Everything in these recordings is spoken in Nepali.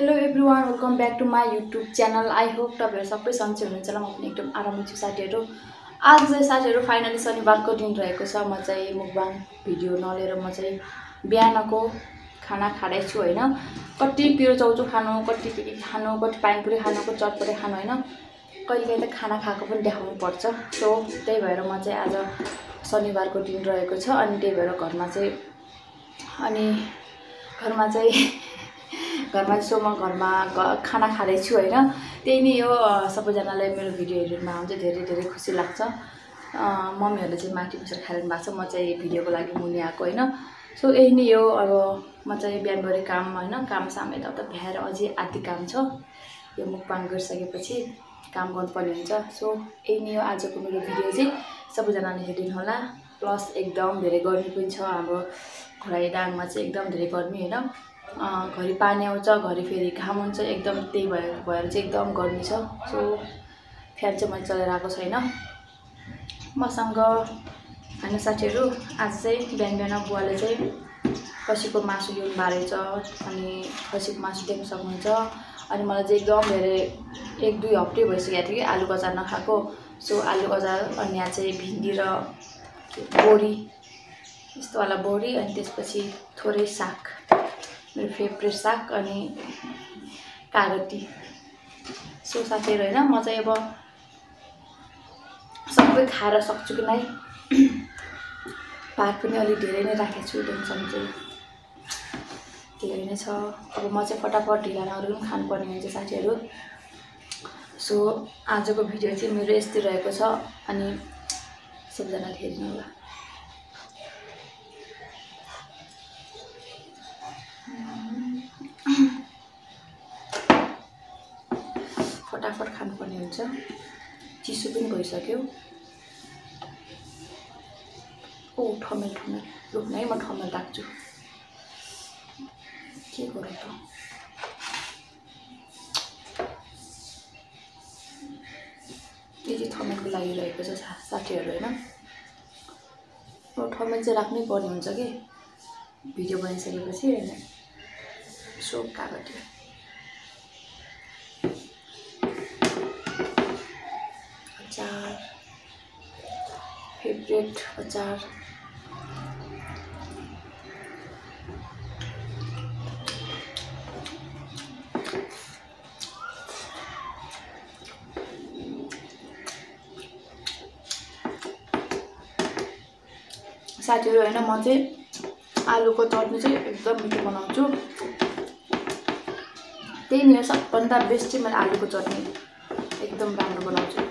Hello everyone, welcome back to my YouTube channel. I hope तपाईहरु सबै सन्चै हुनुहुन्छ होला। म पनि एकदम आराममा छु साथीहरु। आज चाहिँ साथीहरु फाइनली शनिबारको दिन रहेको छ। म चाहिँ मुकबाङ भिडियो नलिएर म चाहिँ बिहानको खाना खाँदै छु हैन। कति पिरो चौचो खानु, कति के खानु, कति पानीपुरी खानु, कति चटपटे खानु हैन। कहिलेकाहीँ त खाना खाएको पनि देखाउनु पर्छ। सो त्यही भएर म चाहिँ आज शनिबारको दिन रहेको छ अनि त्यही भएर घरमा चाहिँ खाना खाँदै छु हैन। त्यही नै हो। सबैजनालाई मेरो भिडियो हेर्नुमा चाहिँ धेरै खुसी लाग्छ। मम्मीहरुले चाहिँ माथि बसेर खाइरहनु भएको छ, म चाहिँ भिडियोको लागि मुनि आएको हैन। सो यही नै हो। अब म चाहिँ बिहान गरे काम हैन, काम साम यताउता भ्याएर अझै आदि काम छ। यो मुकबाङ गरिसकेपछि काम गर्नुपर्ने हुन्छ। सो यही नै हो आजको मेरो भिडियो चाहिँ। सबैजनाले हेरिदिनु होला। प्लस एकदम धेरै गर्मी पनि छ हाम्रो घोडाइडाङमा चाहिँ, एकदम धेरै गर्मी हैन। घरि पानी आउँछ, घरि फेरि घाम हुन्छ, एकदम त्यही भएर चाहिँ एकदम गर्मी छ। सो फ्यान चाहिँ मैले चलाएर आएको छैन। मसँग हैन साथीहरु, आज चाहिँ बिहान बुवाले चाहिँ खसीको मासु ल्याउनु भएको रहेछ। अनि खसीको मासु देख्न सक्नुहुन्छ। अनि मलाई चाहिँ एकदम धेरै 1-2 हप्ता भइसकेको थियो कि आलुको अचार नखाएको। सो आलुको अचार अनि यहाँ चाहिँ भिन्डी र बोडी, यस्तो वाला बोडी, अनि त्यसपछि थोरै साग, मेरो फेभरेट साग, अनि कागती। सो साथीहरु हैन, म चाहिँ अब सबै खाएर सक्छु कि नै। भात पनि अलि धेरै नै राखेको छु, टेन्सन चाहिँ धेरै नै छ। अब म चाहिँ फटाफट ढिला नगरी पनि खानुपर्ने हुन्छ साथीहरु। सो आजको भिडियो चाहिँ मेरो यस्तै रहेको छ। अनि सबैजनाले हेर्नु होला। फटाफट खानुपर्ने हुन्छ, चिसो पनि भइसक्यो। ओ ठमेल रुक्न है, म ठमेल राख्छु। के गरौँ त, यो चाहिँ ठमेलको लागि रहेको छ साथीहरु हैन। ठमेल चाहिँ राख्नै पर्ने हुन्छ कि भिडियो बनाइसकेपछि हैन। सो कागती, अचार, फेभरेट अचार, साथीहरु हैन। म चाहिँ आलुको चटनी चाहिँ एकदम मिठो बनाउँछु। त्यही नै हो, सबभन्दा बेस्ट चाहिँ मैले आलुको चटनी एकदम राम्रो बनाउँछु।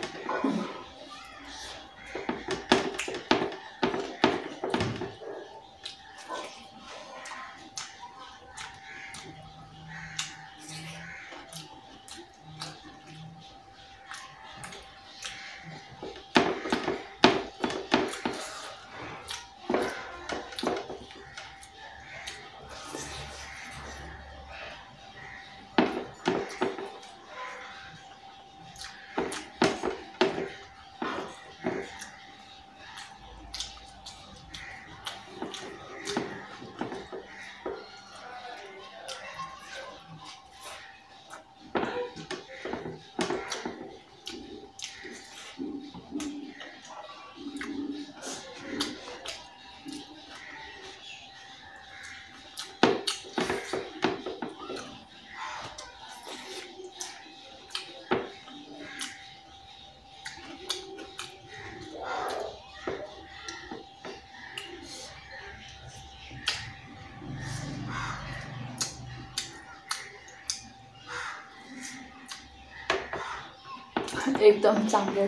एकदम चाम्रो।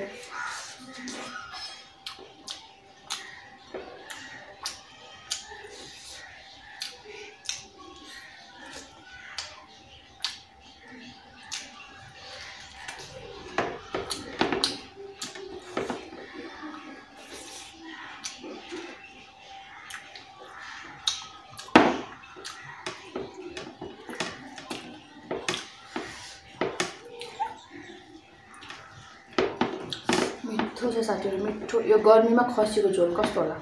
मिठो छ साथीहरु, मिठो। यो गर्मीमा खसीको झोल कस्तो होला।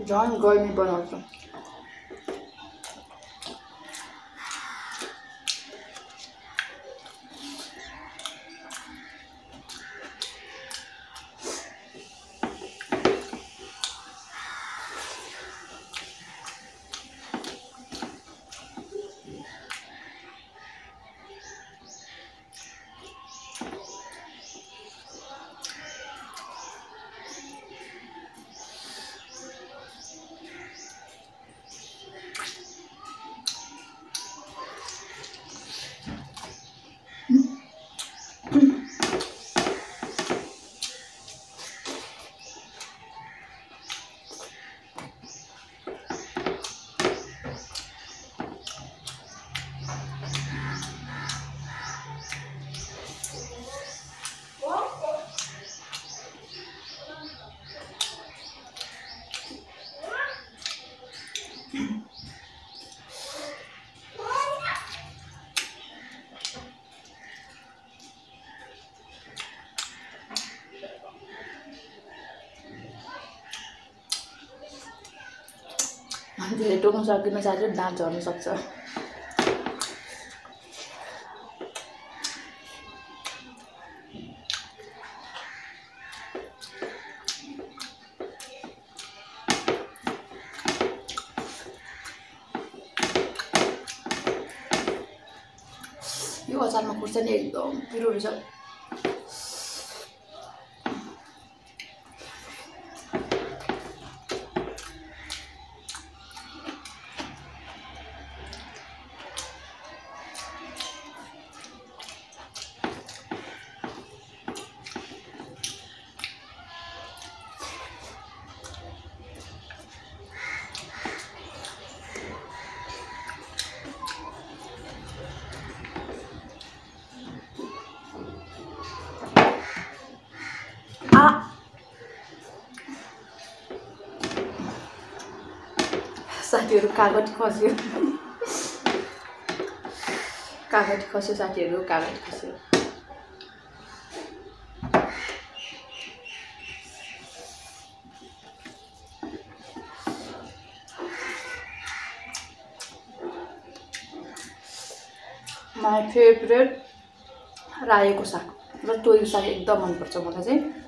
झन् गर्मी बनाउँछ। धेरै टोक्न सकिन साथै दाँत झर्न सक्छ। यो अचारमा खुर्सानी एकदम पिरो रहेछ। साथीहरु कागज खस्यो। कागज खस्यो साथीहरु, कागज खस्यो। माई फेभरेट रायोको साग र तोरीको साग एकदम मन पर्छ मलाई चाहिँ।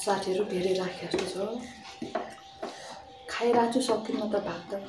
साथीहरु धेरै राखे जस्तो छ। खाइरहेको छु, सकिन्न त भात त।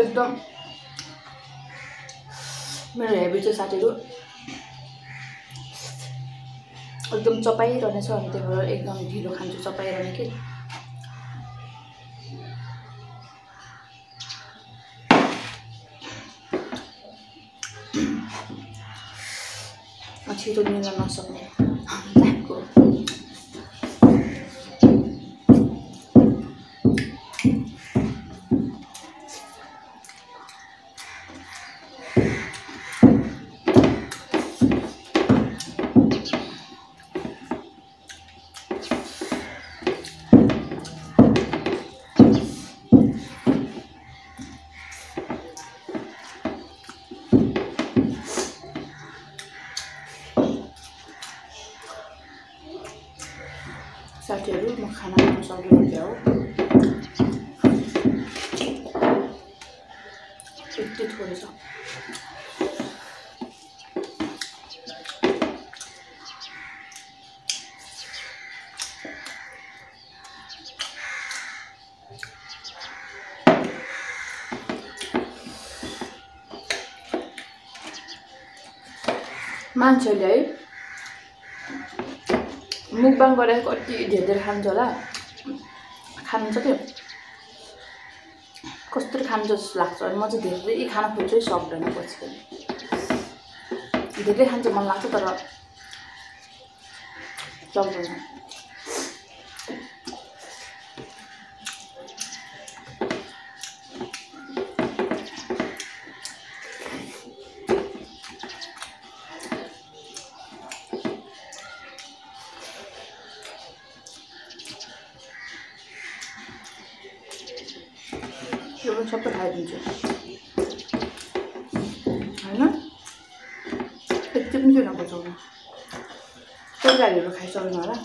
एकदम मेरो हेबिट चाहिँ साथीहरू एकदम चपाइरहनेछ अनि त्यही भएर एकदम ढिलो खान्छु चपाइरहने कि छिटो निद्रा नसक्ने टाइपको साथीहरू म खाना खान सक्दिनँ हो यति थोरै छ मान्छेले है मुकबाङ गरेर कति धेरै खान्छ होला खान्छ के कस्तो खान्छ जस्तो लाग्छ अनि म चाहिँ धेरै खान खोज्छु सक्दैन पछि पनि धेरै खान्छ मन लाग्छ तर सक्दैन यो पनि सबै खाइदिन्छु होइन यति पनि किन बचाउनु तरकारीहरू खाइसक्नु होला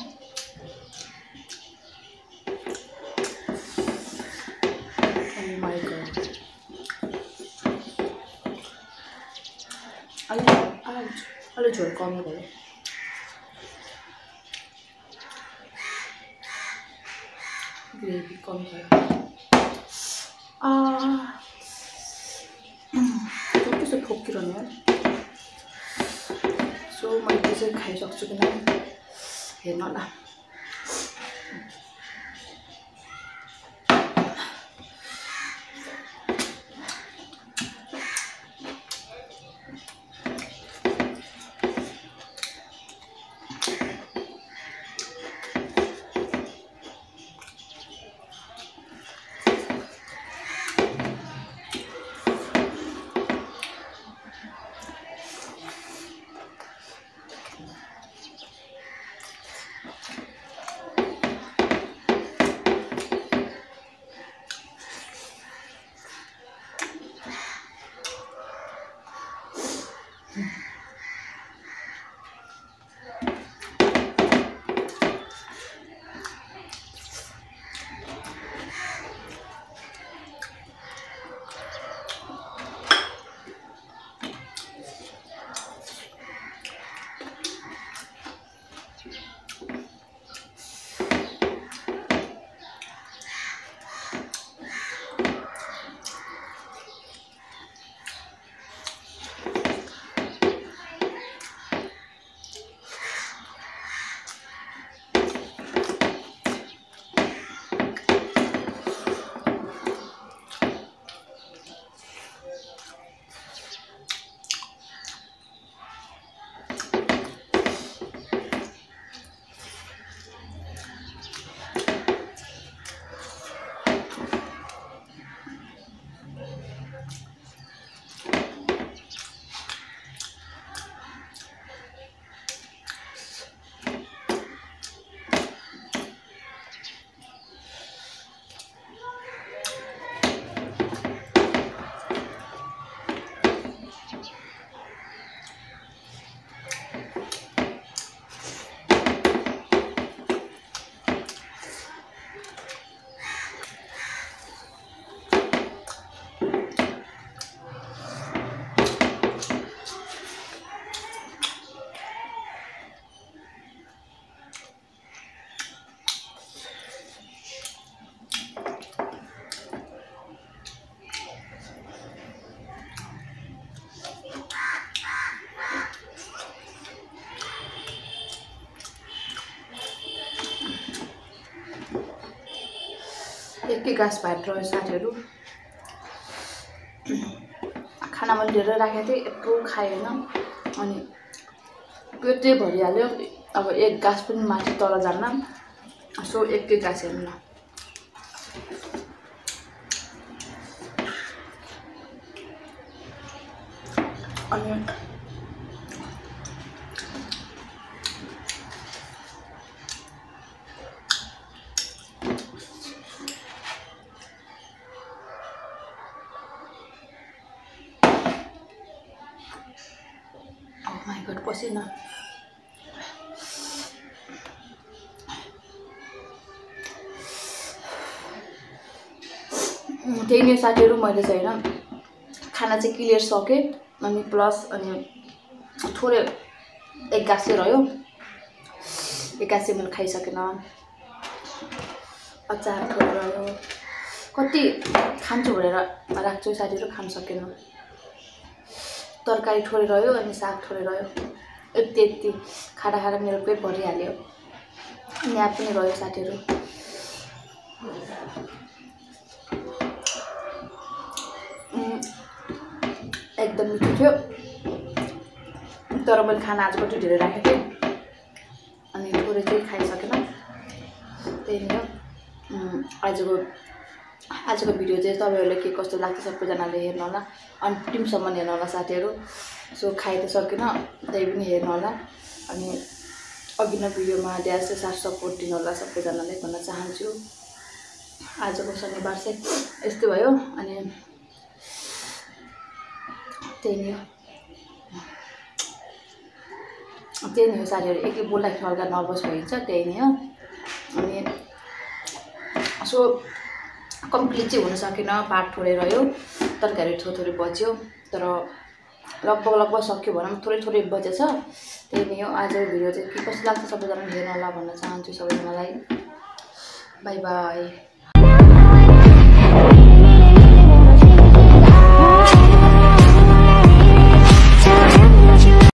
अलि झोल कमी भयो ग्रेभी कमी भयो त्यस्तो ठोकिरहने सो मैले त्यो चाहिँ खाइसक्छु कि नै हेर्न होला एकै गाँस भात रह्यो साथीहरू। खाना मैले धेरै राखेको थिएँ, यत्रो खाएँ होइन, अनि पेटै भरिहाल्यो। अब एक गाँस पनि माथि तल जान्न, सो एकै गाँस हेर्नु न। अनि माई गड पसिना। त्यही नै साथीहरू, मैले चाहिँ होइन खाना चाहिँ क्लियर सकेँ। अनि प्लस अनि थोरै एक गाँस चाहिँ रह्यो, एक गाँस चाहिँ मैले खाइसकेन। अचार थोरै रह्यो, कति खान्छु भनेर राख्छु साथीहरू, खान सकेन। तरकारी थोरै रह्यो अनि साग थोरै रह्यो। यति खाँदा खाँदा मेरो पेट भरिहाल्यो। यहाँ पनि रह्यो साथीहरू। एकदम मिठो थियो, तर मैले खाना आज कति धेरै राखेको थिएँ अनि थोरै चाहिँ खाइसकेन। त्यही नै हो आजको भिडियो चाहिँ। तपाईँहरूलाई के कस्तो लाग्छ सबैजनाले हेर्नु होला, अन्तिमसम्म हेर्नु होला साथीहरू। सो खाइ त सकिनँ, त्यही पनि हेर्नु होला। अनि अघिल्लो भिडियोमा धेरै साथ सपोर्ट दिनु होला सबैजनाले भन्न चाहन्छु। आजको शनिबार चाहिँ यस्तो भयो। अनि त्यही नै हो साथीहरू। एकै बोल्दाखेरि हल्का नर्भस भइन्छ, त्यही नै हो। अनि सो कम्प्लिट चाहिँ हुन सकेन, पार्ट थोरै रह्यो, तरकारी थोरै बच्यो, तर लगभग सक्यो भनौँ, थोरै बचेछ। त्यही नै हो आजको भिडियो चाहिँ। के कस्तो लाग्छ सबैजनाले हेर्नु होला भन्न चाहन्छु सबैजनालाई। By by.